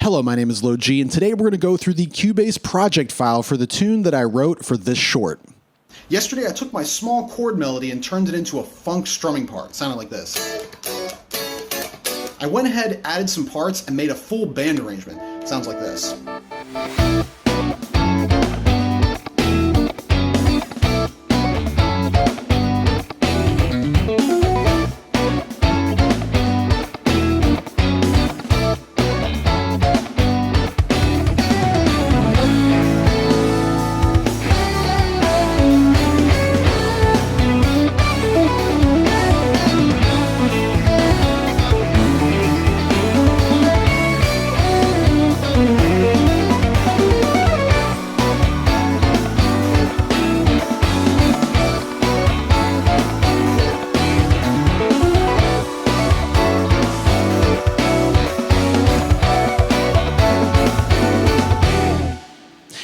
Hello, my name is LoG, and today we're going to go through the Cubase project file for the tune that I wrote for this short. Yesterday I took my small chord melody and turned it into a funk strumming part. It sounded like this. I went ahead, added some parts, and made a full band arrangement. It sounds like this.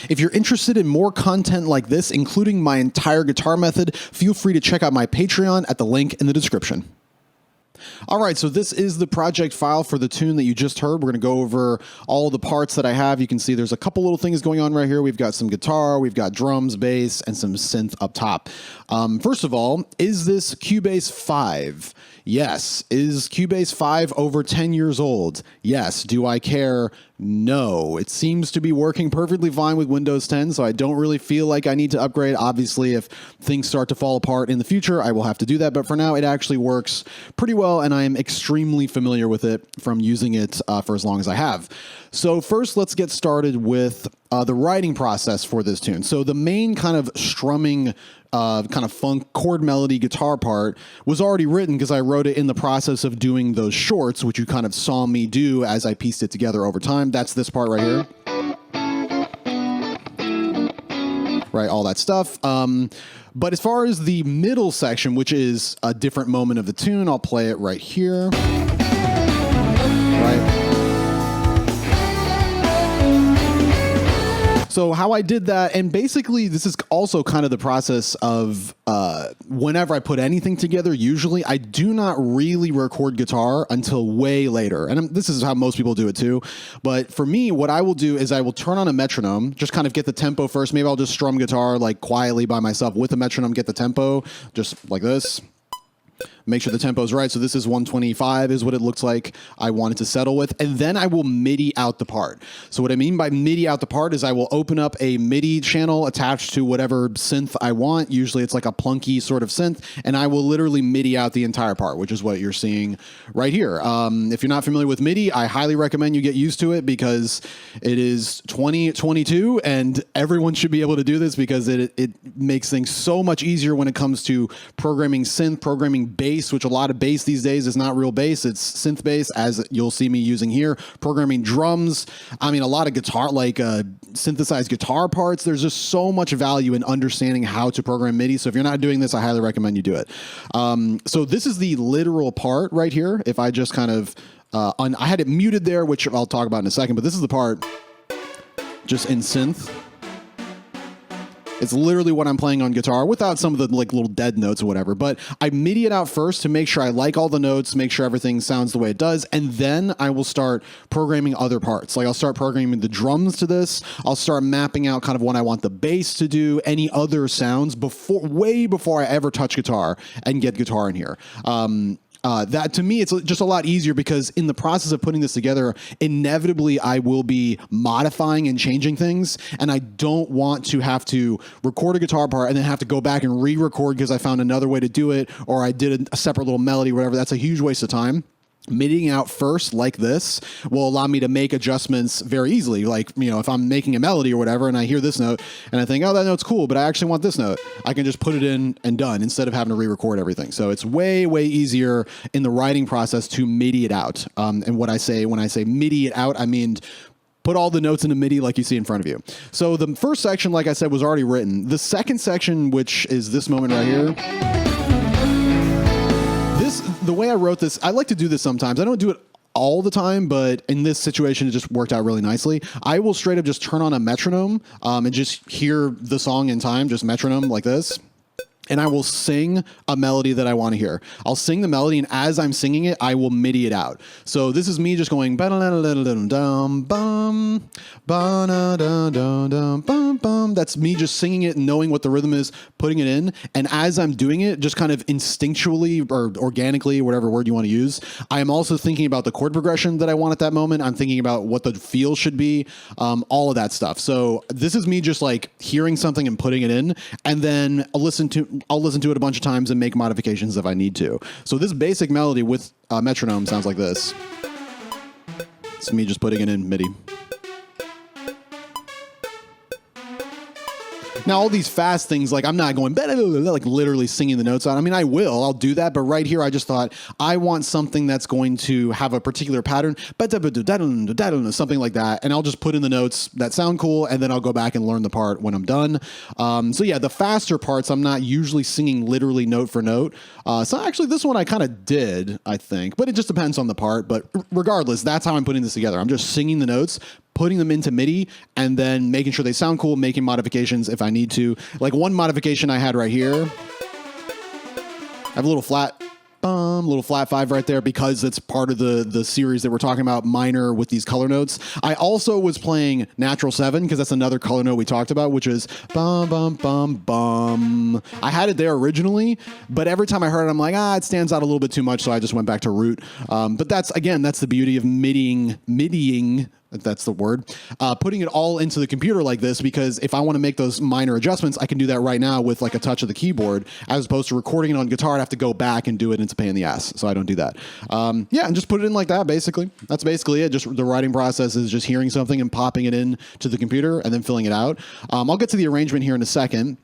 If you're interested in more content like this, including my entire guitar method, feel free to check out my Patreon at the link in the description. All right, so this is the project file for the tune that you just heard. We're going to go over all the parts that I have. You can see there's a couple little things going on right here. We've got some guitar, we've got drums, bass, and some synth up top. First of all, is this Cubase 5? Yes. Is Cubase 5 over 10 years old? Yes. Do I care? No. It seems to be working perfectly fine with Windows 10, so I don't really feel like I need to upgrade. Obviously, if things start to fall apart in the future, I will have to do that, but for now, it actually works pretty well, and I am extremely familiar with it from using it for as long as I have. So first, let's get started with the writing process for this tune. So the main kind of strumming kind of funk chord melody guitar part was already written because I wrote it in the process of doing those shorts, which you kind of saw me do as I pieced it together over time. That's this part right here. Right, all that stuff. But as far as the middle section, which is a different moment of the tune, I'll play it right here. Right. So how I did that, and basically this is also kind of the process of whenever I put anything together, usually I do not really record guitar until way later. And this is how most people do it too. But for me, what I will do is I will turn on a metronome, just kind of get the tempo first. Maybe I'll just strum guitar like quietly by myself with a metronome, get the tempo, just like this. Make sure the tempo is right. So this is 125 is what it looks like I wanted to settle with. And then I will MIDI out the part. So what I mean by MIDI out the part is I will open up a MIDI channel attached to whatever synth I want. Usually it's like a plunky sort of synth. And I will literally MIDI out the entire part, which is what you're seeing right here. If you're not familiar with MIDI, I highly recommend you get used to it because it is 2022 and everyone should be able to do this because it makes things so much easier when it comes to programming synth, programming bass, which a lot of bass these days is not real bass, it's synth bass, as you'll see me using here. Programming drums, I mean, a lot of guitar, like synthesized guitar parts. There's just so much value in understanding how to program MIDI. So if you're not doing this, I highly recommend you do it. So this is the literal part right here. If I just kind of, I had it muted there, which I'll talk about in a second, but this is the part just in synth. It's literally what I'm playing on guitar without some of the like little dead notes or whatever. But I MIDI it out first to make sure I like all the notes, make sure everything sounds the way it does. And then I will start programming other parts. Like I'll start programming the drums to this. I'll start mapping out kind of what I want the bass to do, any other sounds way before I ever touch guitar and get guitar in here. That to me, it's just a lot easier because in the process of putting this together, inevitably I will be modifying and changing things. And I don't want to have to record a guitar part and then have to go back and re-record because I found another way to do it or I did a separate little melody or whatever. That's a huge waste of time. MIDIing out first like this will allow me to make adjustments very easily. Like, you know, if I'm making a melody or whatever and I hear this note and I think, oh, that note's cool, but I actually want this note, I can just put it in and done instead of having to re-record everything. So it's way, way easier in the writing process to MIDI it out. And what I say when I say MIDI it out, I mean put all the notes into MIDI like you see in front of you. So the first section, like I said, was already written. The second section, which is this moment right here, the way I wrote this, I like to do this sometimes. I don't do it all the time, but in this situation, it just worked out really nicely. I will straight up just turn on a metronome and just hear the song in time, just metronome like this. and I will sing a melody that I want to hear. I'll sing the melody, and as I'm singing it, I will MIDI it out. So this is me just going that's me just singing it and knowing what the rhythm is, putting it in, and as I'm doing it, just kind of instinctually or organically, whatever word you want to use, I am also thinking about the chord progression that I want at that moment. I'm thinking about what the feel should be, all of that stuff. So this is me just like hearing something and putting it in, and then I'll listen to it a bunch of times and make modifications if I need to. So this basic melody with metronome sounds like this. It's me just putting it in MIDI. Now, all these fast things, like I'm not going, like literally singing the notes out. I mean, I'll do that. But right here, I just thought I want something that's going to have a particular pattern, something like that. And I'll just put in the notes that sound cool. And then I'll go back and learn the part when I'm done. So yeah, the faster parts, I'm not usually singing literally note for note. So actually this one I kind of did, I think, but it just depends on the part. But regardless, that's how I'm putting this together. I'm just singing the notes, putting them into MIDI, and then making sure they sound cool, making modifications if I need to. Like one modification I had right here, I have a little flat 5 right there because it's part of the series that we're talking about, minor with these color notes. I also was playing natural 7 because that's another color note we talked about, which is bum, bum, bum, bum. I had it there originally, but every time I heard it, I'm like, it stands out a little bit too much, so I just went back to root. But that's the beauty of MIDIing, if that's the word, putting it all into the computer like this, because if I want to make those minor adjustments, I can do that right now with like a touch of the keyboard, as opposed to recording it on guitar. I'd have to go back and do it, and it's a pain in the ass. So I don't do that. And just put it in like that, basically. That's basically it. Just the writing process is just hearing something and popping it in to the computer and then filling it out. I'll get to the arrangement here in a second.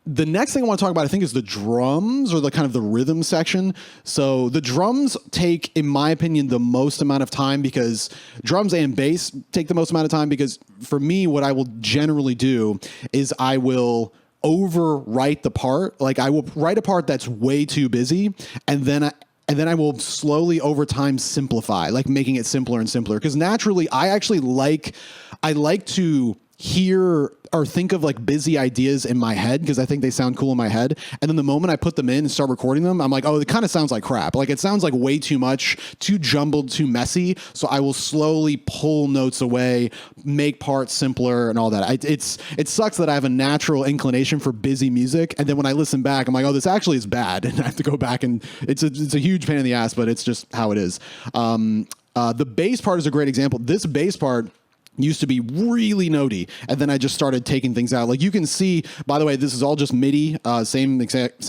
The next thing I want to talk about, I think, is the drums, or the kind of the rhythm section. So the drums take, in my opinion, the most amount of time, because drums and bass take the most amount of time, because for me, what I will generally do is I will overwrite the part. Like I will write a part that's way too busy, and then I will slowly over time simplify, like making it simpler and simpler. Because naturally, I like to hear or think of like busy ideas in my head, because I think they sound cool in my head. And then the moment I put them in and start recording them, I'm like, it kind of sounds like crap. Like it sounds like way too much, too jumbled, too messy. So I will slowly pull notes away, make parts simpler and all that. It sucks that I have a natural inclination for busy music. And then when I listen back, I'm like, this actually is bad. And I have to go back, and it's a huge pain in the ass, but it's just how it is. The bass part is a great example. This bass part used to be really notey, and then I just started taking things out. Like you can see, by the way, this is all just MIDI, same exact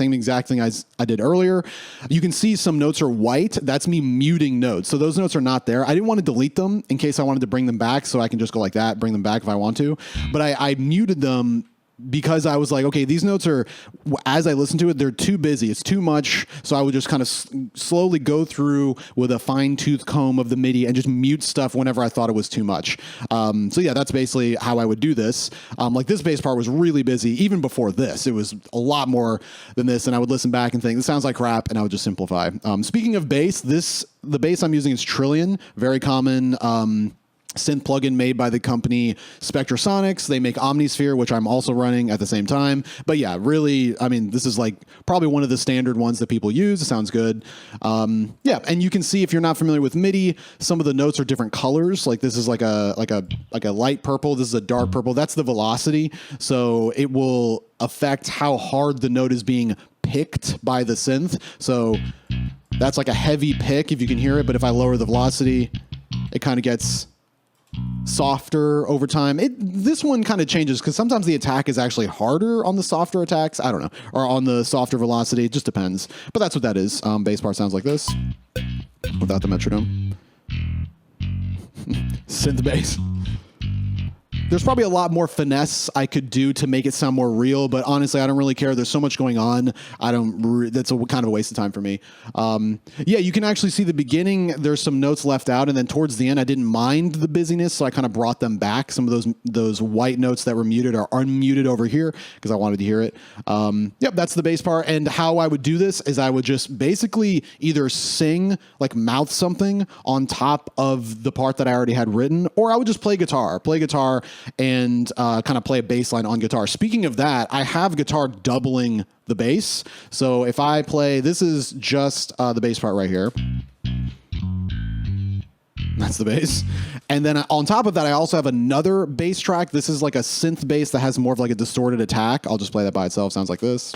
thing I did earlier. You can see some notes are white. That's me muting notes. So those notes are not there. I didn't want to delete them in case I wanted to bring them back, so I can just go like that, bring them back if I want to. But I muted them because I was like, okay, these notes are, as I listen to it, they're too busy. It's too much. So I would just kind of slowly go through with a fine-tooth comb of the MIDI and just mute stuff whenever I thought it was too much. So yeah, that's basically how I would do this. Like this bass part was really busy. Even before this, it was a lot more than this. And I would listen back and think, this sounds like crap, and I would just simplify. Speaking of bass, the bass I'm using is Trillion, very common synth plugin made by the company Spectrasonics. They make Omnisphere, which I'm also running at the same time. But yeah, really, I mean, this is like probably one of the standard ones that people use. It sounds good. Yeah, and you can see, if you're not familiar with MIDI, some of the notes are different colors. Like this is like a light purple. This is a dark purple. That's the velocity. So it will affect how hard the note is being picked by the synth. So that's like a heavy pick if you can hear it. But if I lower the velocity, it kind of gets softer over time. This one kind of changes because sometimes the attack is actually harder on the softer attacks. I don't know. Or on the softer velocity. It just depends. But that's what that is. Bass part sounds like this without the metronome. Synth bass. There's probably a lot more finesse I could do to make it sound more real, but honestly, I don't really care. There's so much going on. That's kind of a waste of time for me. Yeah, you can actually see the beginning. There's some notes left out, and then towards the end, I didn't mind the busyness, so I kind of brought them back. Some of those white notes that were muted are unmuted over here because I wanted to hear it. Yep, that's the bass part. And how I would do this is I would just basically either sing, like mouth something on top of the part that I already had written, or I would just play guitar and kind of play a bass line on guitar. Speaking of that, I have guitar doubling the bass. So if I play, this is just the bass part right here. That's the bass. And then on top of that, I also have another bass track. This is like a synth bass that has more of like a distorted attack. I'll just play that by itself. Sounds like this.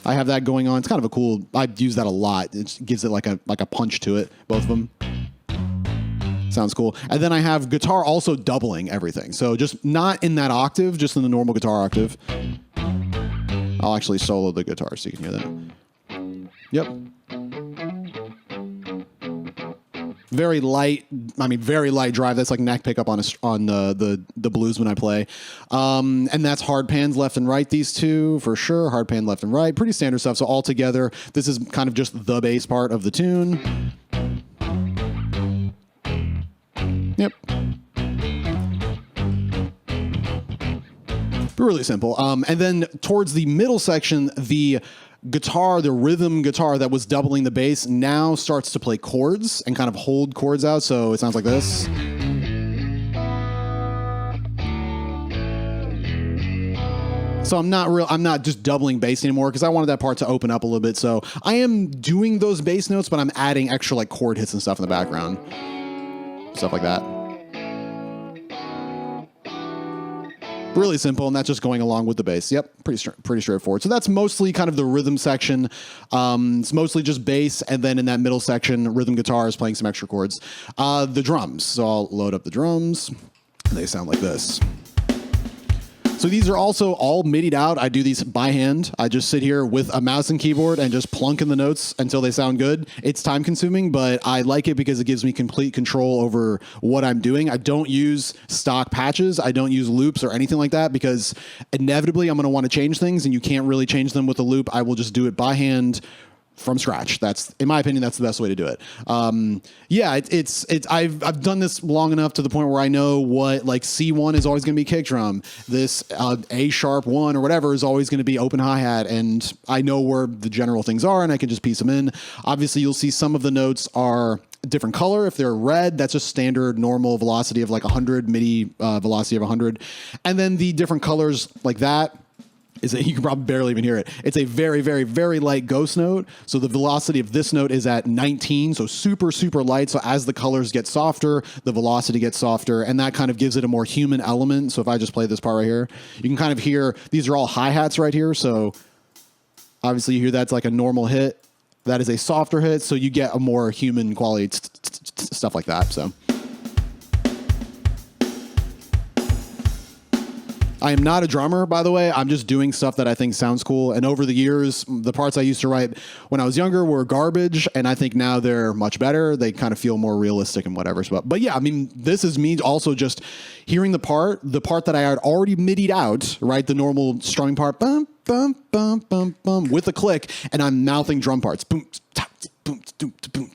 I have that going on. It's kind of a cool, I use that a lot. It gives it like a punch to it, both of them. Sounds cool. And then I have guitar also doubling everything. So just not in that octave, just in the normal guitar octave. I'll actually solo the guitar so you can hear that. Yep. Very light, very light drive. That's like neck pickup on the blues when I play. And that's hard pans left and right, these two, for sure. Hard pan left and right. Pretty standard stuff. So all together, this is kind of just the bass part of the tune. Yep. Really simple. And then towards the middle section, the guitar, the rhythm guitar that was doubling the bass now starts to play chords and kind of hold chords out. So it sounds like this. So I'm not just doubling bass anymore because I wanted that part to open up a little bit. So I am doing those bass notes, but I'm adding extra like chord hits and stuff in the background. Stuff like that. Really simple, and that's just going along with the bass. Yep, pretty straightforward. So that's mostly kind of the rhythm section. It's mostly just bass, and then in that middle section, rhythm guitar is playing some extra chords. The drums. So I'll load up the drums. They sound like this. So these are also all MIDI'd out. I do these by hand. I just sit here with a mouse and keyboard and just plunk in the notes until they sound good. It's time consuming, but I like it because it gives me complete control over what I'm doing. I don't use stock patches. I don't use loops or anything like that because inevitably I'm going to want to change things and you can't really change them with a loop. I will just do it by hand from scratch. That's, in my opinion, that's the best way to do it. Yeah, I've done this long enough to the point where I know what like C1 is always going to be kick drum. This A sharp 1 or whatever is always going to be open hi-hat, and I know where the general things are and I can just piece them in. Obviously, you'll see some of the notes are a different color. If they're red, that's just standard normal velocity of like 100, MIDI velocity of 100. And then the different colors like that, is that you can probably barely even hear it. It's a very, very, very light ghost note. So the velocity of this note is at 19, so super, super light. So as the colors get softer, the velocity gets softer, and that kind of gives it a more human element. So if I just play this part right here, you can kind of hear, these are all hi-hats right here. So obviously you hear that's like a normal hit. That is a softer hit, so you get a more human quality, stuff like that, so. I am not a drummer, by the way. I'm just doing stuff that I think sounds cool. And over the years, the parts I used to write when I was younger were garbage, and I think now they're much better. They kind of feel more realistic and whatever. But yeah, I mean, this is me also just hearing the part that I had already MIDI'd out, right? The normal strumming part, bum, bum, bum, bum, bum, with a click, and I'm mouthing drum parts. Boom, tap, boom, boom, boom.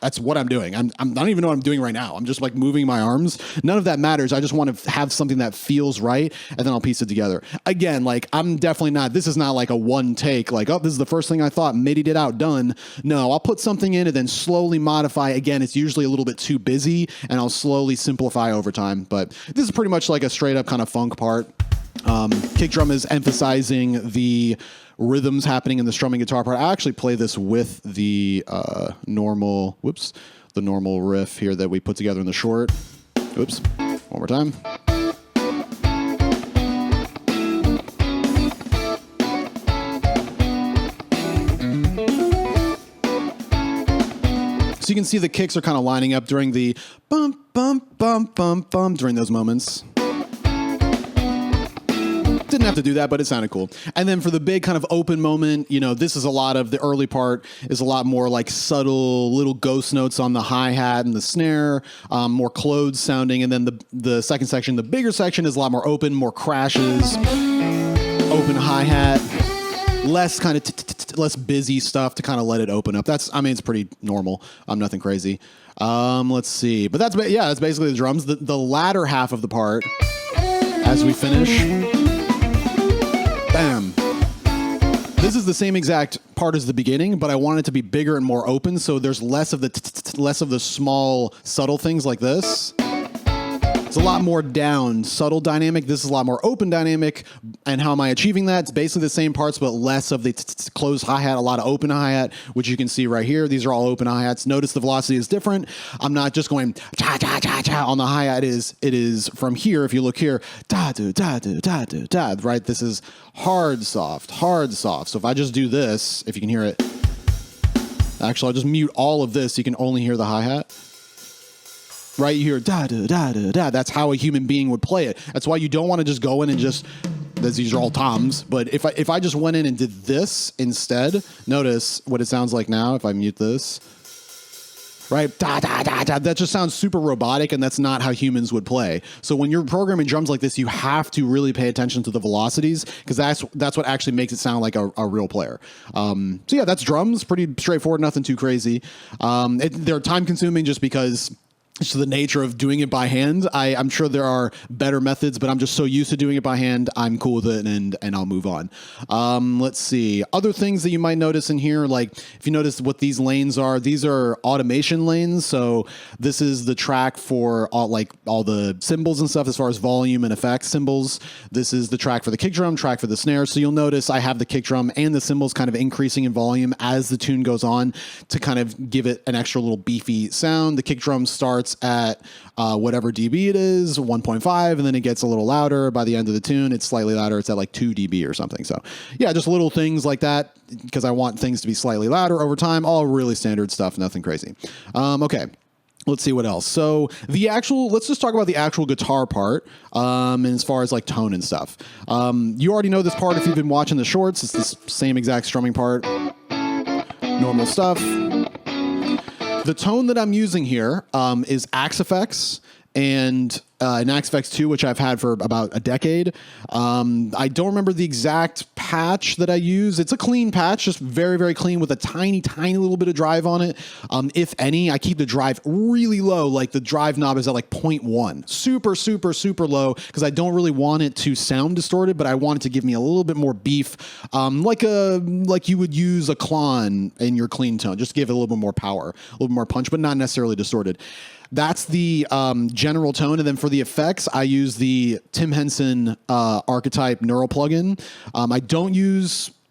That's what I'm doing. I don't even know what I'm doing right now. I'm just like moving my arms. None of that matters. I just want to have something that feels right, and then I'll piece it together. Again, like I'm definitely not, this is not like a one take, like, oh, this is the first thing I thought, MIDI'd it out, done. No, I'll put something in and then slowly modify. Again, it's usually a little bit too busy, and I'll slowly simplify over time. But this is pretty much like a straight up kind of funk part. Kick drum is emphasizing the rhythms happening in the strumming guitar part. I actually play this with the normal riff here that we put together in the short. Oops, one more time. So you can see the kicks are kind of lining up during the bump, bump, bump, bump, bump during those moments. Didn't have to do that, but it sounded cool. And then for the big kind of open moment, you know, this is a lot of the early part is a lot more like subtle little ghost notes on the hi-hat and the snare, more clothes sounding. And then the second section, the bigger section, is a lot more open, more crashes, open hi-hat, less kind of less busy stuff to kind of let it open up. That's, I mean, it's pretty normal. Nothing crazy. Let's see. But that's basically the drums. The latter half of the part, as we finish. Bam. This is the same exact part as the beginning, but I want it to be bigger and more open, so there's less of the small subtle things like this. It's a lot more down, subtle dynamic. This is a lot more open dynamic. And how am I achieving that? It's basically the same parts, but less of the closed hi-hat, a lot of open hi-hat, which you can see right here. These are all open hi-hats. Notice the velocity is different. I'm not just going cha cha cha cha on the hi-hat. It is from here. If you look here, da do da do da do da. Right. This is hard soft, hard soft. So if I just do this, if you can hear it, actually I'll just mute all of this. So you can only hear the hi-hat. Right, you hear da da da da da. That's how a human being would play it. That's why you don't want to just go in and just. These are all toms. But if I just went in and did this instead, notice what it sounds like now. If I mute this, right, da da da da. That just sounds super robotic, and that's not how humans would play. So when you're programming drums like this, you have to really pay attention to the velocities because that's what actually makes it sound like a real player. So yeah, that's drums. Pretty straightforward. Nothing too crazy. They're time consuming just because. So the nature of doing it by hand, I'm sure there are better methods, but I'm just so used to doing it by hand. I'm cool with it, and I'll move on. Let's see. Other things that you might notice in here, like if you notice what these lanes are, these are automation lanes. So this is the track for all the cymbals and stuff as far as volume and effects symbols. This is the track for the kick drum, track for the snare. So you'll notice I have the kick drum and the cymbals kind of increasing in volume as the tune goes on to kind of give it an extra little beefy sound. The kick drum starts at whatever dB it is, 1.5, and then it gets a little louder. By the end of the tune, it's slightly louder. It's at like 2 dB or something. So yeah, just little things like that because I want things to be slightly louder over time. All really standard stuff, nothing crazy. Okay. Let's see what else. So let's just talk about the actual guitar part. And as far as like tone and stuff, you already know this part if you've been watching the shorts. It's the same exact strumming part, normal stuff. The tone that I'm using here is Axe Effects and an Axe Effects 2, which I've had for about a decade. I don't remember the exact patch that I use. It's a clean patch, just very, very clean with a tiny, tiny little bit of drive on it. If any, I keep the drive really low. Like the drive knob is at like 0.1. Super, super, super low because I don't really want it to sound distorted, but I want it to give me a little bit more beef, like you would use a Klon in your clean tone. Just give it a little bit more power, a little bit more punch, but not necessarily distorted. That's the general tone. And then for the effects, I use the Tim Henson Archetype Neural plugin.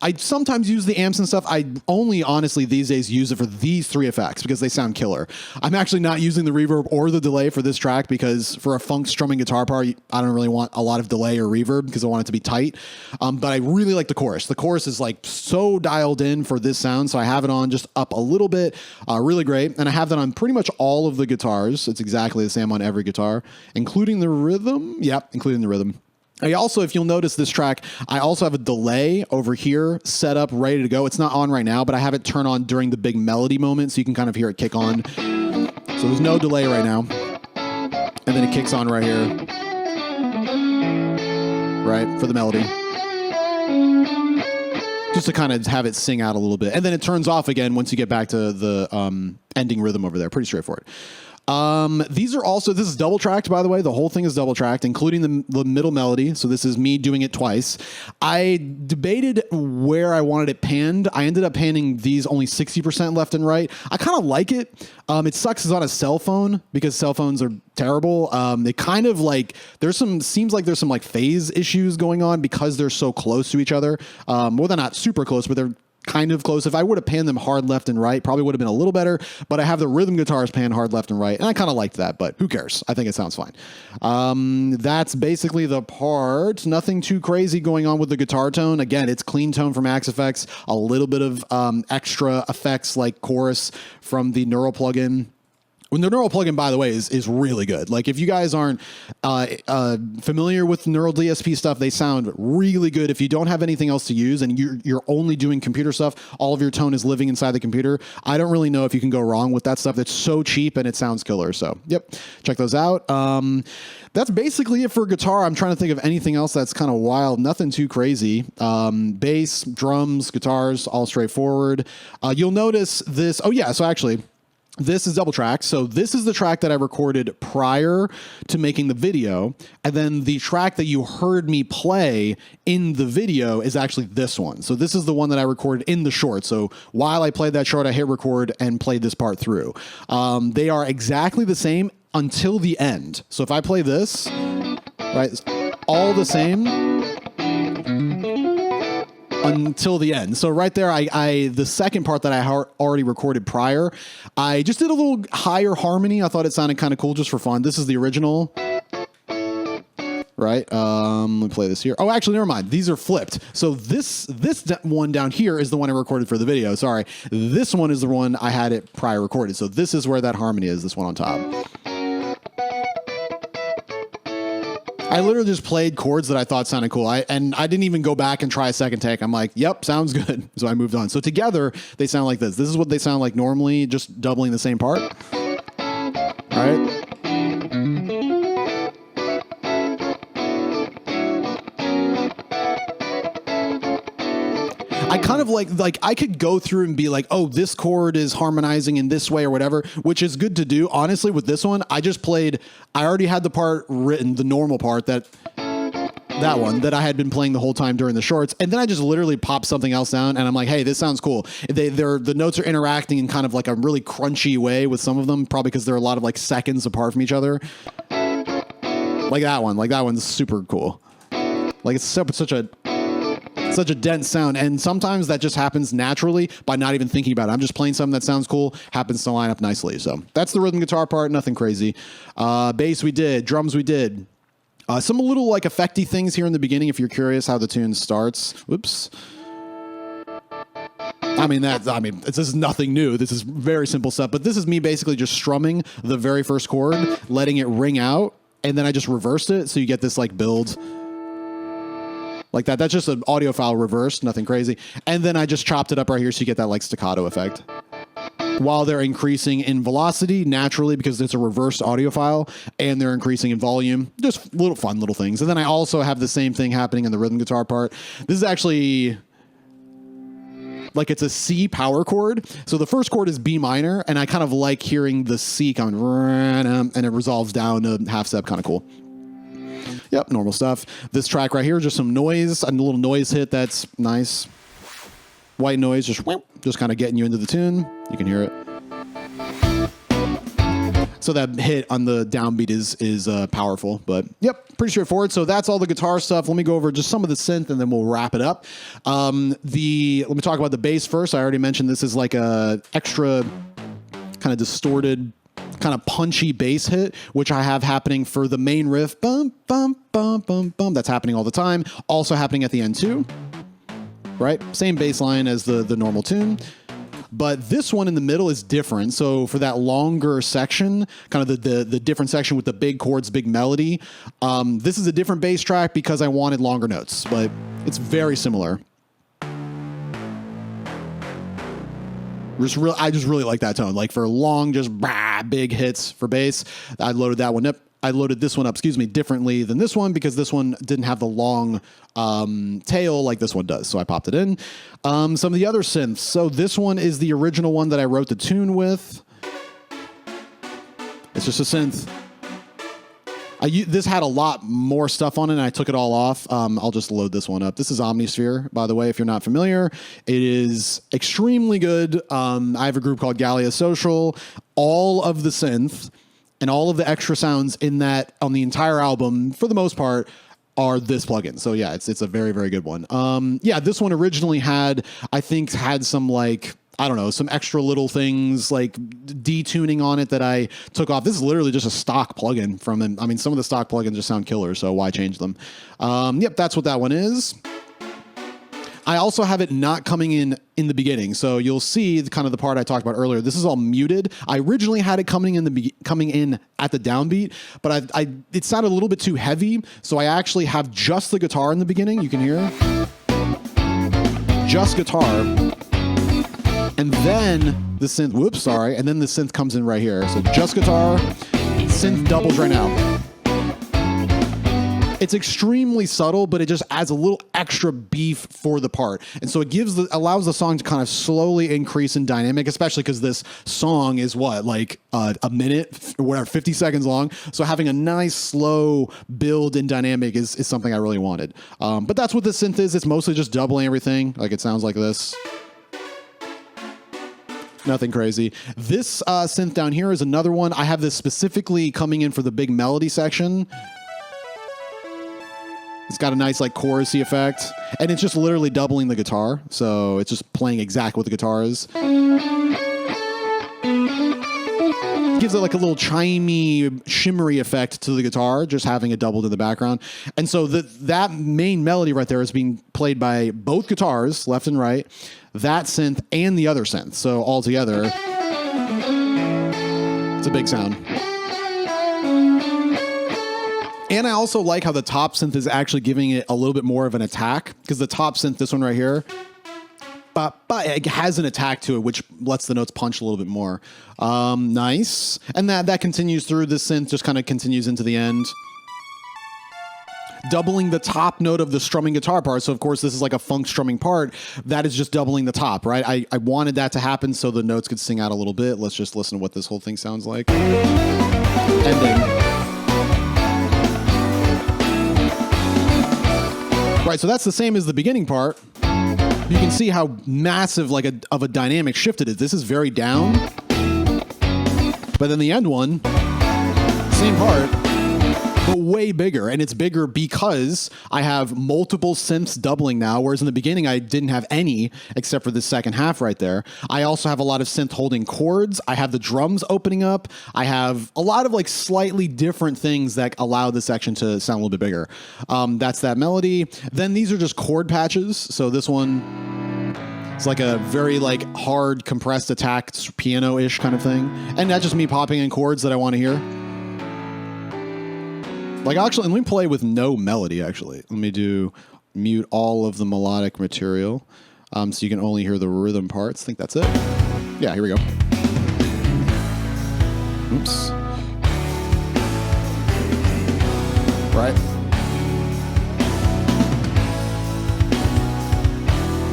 I sometimes use the amps and stuff. I only honestly these days use it for these 3 effects because they sound killer. I'm actually not using the reverb or the delay for this track because for a funk strumming guitar part, I don't really want a lot of delay or reverb because I want it to be tight. But I really like the chorus. The chorus is like so dialed in for this sound. So I have it on just up a little bit. Really great. And I have that on pretty much all of the guitars. It's exactly the same on every guitar, including the rhythm. Yep, including the rhythm. I also, if you'll notice this track, I also have a delay over here set up, ready to go. It's not on right now, but I have it turn on during the big melody moment so you can kind of hear it kick on. So there's no delay right now. And then it kicks on right here. Right, for the melody. Just to kind of have it sing out a little bit. And then it turns off again once you get back to the ending rhythm over there. Pretty straightforward. This is double tracked, by the way. The whole thing is double tracked, including the middle melody. So this is me doing it twice. I debated where I wanted it panned. I ended up panning these only 60% left and right. I kind of like it. It sucks it's on a cell phone because cell phones are terrible. They kind of like, seems like there's some like phase issues going on because they're so close to each other. Well, they're not super close, but they're kind of close. If I would have panned them hard left and right, probably would have been a little better, but I have the rhythm guitars panned hard left and right, and I kind of liked that, but who cares? I think it sounds fine. That's basically the part. Nothing too crazy going on with the guitar tone. Again, it's clean tone from Axe Effects, a little bit of extra effects like chorus from the Neural plugin. When the Neural plugin, by the way, is really good. Like if you guys aren't familiar with Neural DSP stuff, they sound really good. If you don't have anything else to use and you're only doing computer stuff, all of your tone is living inside the computer. I don't really know if you can go wrong with that stuff. It's so cheap and it sounds killer. So yep, check those out. That's basically it for guitar. I'm trying to think of anything else that's kind of wild. Nothing too crazy. Bass, drums, guitars, all straightforward. You'll notice this. Oh yeah, so actually, this is double track. So this is the track that I recorded prior to making the video. And then the track that you heard me play in the video is actually this one. So this is the one that I recorded in the short. So while I played that short, I hit record and played this part through. They are exactly the same. until the end. So if I play this, right, it's all the same until the end. So right there, the second part that I already recorded prior, I just did a little higher harmony. I thought it sounded kind of cool just for fun. This is the original. Right. Let me play this here. Oh, actually, never mind. These are flipped. So this one down here is the one I recorded for the video. Sorry. This one is the one I had it prior recorded. So this is where that harmony is, this one on top. I literally just played chords that I thought sounded cool. I didn't even go back and try a second take. I'm like, yep, sounds good. So I moved on. So together, they sound like this. This is what they sound like normally, just doubling the same part. All right. I kind of like I could go through and be like, oh, this chord is harmonizing in this way or whatever, which is good to do. Honestly, with this one, I already had the part written, the normal part that one that I had been playing the whole time during the shorts. And then I just literally pop something else down and I'm like, hey, this sounds cool. The notes are interacting in kind of like a really crunchy way with some of them, probably because they're a lot of like seconds apart from each other. Like that one. Like that one's super cool. Like it's such a dense sound, and sometimes that just happens naturally by not even thinking about it. I'm just playing something that sounds cool, happens to line up nicely. So that's the rhythm guitar part, nothing crazy. Bass we did, drums we did. Some little like effecty things here in the beginning if you're curious how the tune starts. Whoops. This is nothing new. This is very simple stuff, but this is me basically just strumming the very first chord, letting it ring out, and then I just reversed it so you get this like build like that. That's just an audio file reversed, nothing crazy. And then I just chopped it up right here so you get that like staccato effect. While they're increasing in velocity naturally because it's a reversed audio file, and they're increasing in volume. Just little fun little things. And then I also have the same thing happening in the rhythm guitar part. This is actually like it's a C power chord. So the first chord is B minor, and I kind of like hearing the C coming, and it resolves down to half step, kind of cool. Yep, normal stuff. This track right here, just some noise, a little noise hit that's nice. White noise, just kind of getting you into the tune. You can hear it. So that hit on the downbeat is powerful, but yep, pretty straightforward. So that's all the guitar stuff. Let me go over just some of the synth and then we'll wrap it up. Let me talk about the bass first. I already mentioned this is like a extra kind of distorted, kind of punchy bass hit, which I have happening for the main riff. Bum, bum, bum, bum, bum. That's happening all the time. Also happening at the end too. Right? Same bass line as the normal tune. But this one in the middle is different. So for that longer section, kind of the different section with the big chords, big melody, this is a different bass track because I wanted longer notes, but it's very similar. I just really like that tone. Like for long, just big hits for bass. I loaded that one up. I loaded this one up, differently than this one because this one didn't have the long tail like this one does. So I popped it in. Some of the other synths. So this one is the original one that I wrote the tune with. It's just a synth. This had a lot more stuff on it, and I took it all off. I'll just load this one up. This is Omnisphere, by the way, if you're not familiar. It is extremely good. I have a group called Gallia Social. All of the synth and all of the extra sounds in that on the entire album, for the most part, are this plugin. So yeah, it's a very, very good one. This one originally had some like, I don't know, some extra little things like detuning on it that I took off. This is literally just a stock plugin from them. I mean, some of the stock plugins just sound killer, so why change them? That's what that one is. I also have it not coming in the beginning. So you'll see kind of the part I talked about earlier. This is all muted. I originally had it coming in at the downbeat, but it sounded a little bit too heavy. So I actually have just the guitar in the beginning. You can hear just guitar. And then the synth, and then the synth comes in right here. So just guitar, synth doubles right now. It's extremely subtle, but it just adds a little extra beef for the part. And so it allows the song to kind of slowly increase in dynamic, especially because this song is a minute, or whatever, 50 seconds long. So having a nice slow build in dynamic is something I really wanted. But that's what the synth is. It's mostly just doubling everything. Like it sounds like this. Nothing crazy. This synth down here is another one. I have this specifically coming in for the big melody section. It's got a nice like chorusy effect, and it's just literally doubling the guitar. So it's just playing exactly what the guitar is. Gives it like a little chimey, shimmery effect to the guitar, just having it doubled in the background. And so that main melody right there is being played by both guitars, left and right, that synth and the other synth. So all together, it's a big sound. And I also like how the top synth is actually giving it a little bit more of an attack, because the top synth, this one right here, but it has an attack to it, which lets the notes punch a little bit more. Nice. And that continues through. This synth just kind of continues into the end. Doubling the top note of the strumming guitar part. So, of course, this is like a funk strumming part. That is just doubling the top, right? I wanted that to happen so the notes could sing out a little bit. Let's just listen to what this whole thing sounds like. Ending. Right, so that's the same as the beginning part. You can see how massive of a dynamic shift it is. This is very down. But then the end one, same part, but way bigger. And it's bigger because I have multiple synths doubling now, whereas in the beginning I didn't have any except for the second half right there. I also have a lot of synth holding chords. I have the drums opening up. I have a lot of like slightly different things that allow this section to sound a little bit bigger. That's that melody. Then these are just chord patches. So this one, it's like a very like hard compressed attack piano-ish kind of thing. And that's just me popping in chords that I want to hear. Like, actually, let me play with no melody, actually. Let me mute all of the melodic material so you can only hear the rhythm parts. I think that's it. Yeah, here we go. Oops. Right.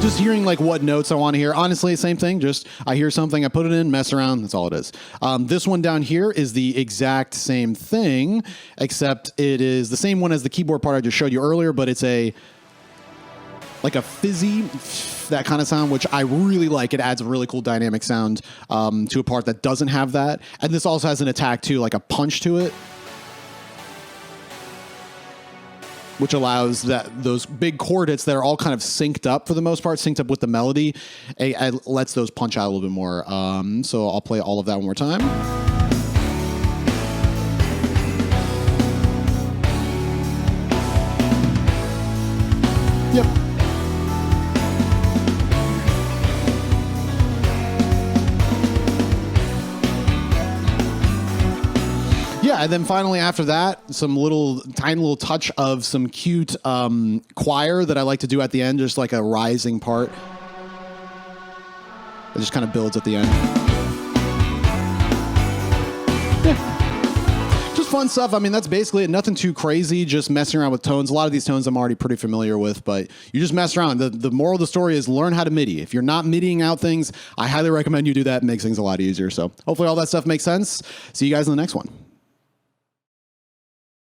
Just hearing like what notes I want to hear. Honestly, same thing. Just I hear something, I put it in, mess around. That's all it is. This one down here is the exact same thing, except it is the same one as the keyboard part I just showed you earlier, but it's like a fizzy, that kind of sound, which I really like. It adds a really cool dynamic sound to a part that doesn't have that. And this also has an attack too, like a punch to it, which allows those big chord hits that are all kind of synced up for the most part, synced up with the melody. It lets those punch out a little bit more. So I'll play all of that one more time. Yep. Yeah, and then finally after that, some tiny little touch of some cute choir that I like to do at the end, just like a rising part. It just kind of builds at the end. Yeah. Just fun stuff. I mean, that's basically it. Nothing too crazy, just messing around with tones. A lot of these tones I'm already pretty familiar with, but you just mess around. The moral of the story is learn how to MIDI. If you're not MIDIing out things, I highly recommend you do that. It makes things a lot easier. So hopefully all that stuff makes sense. See you guys in the next one.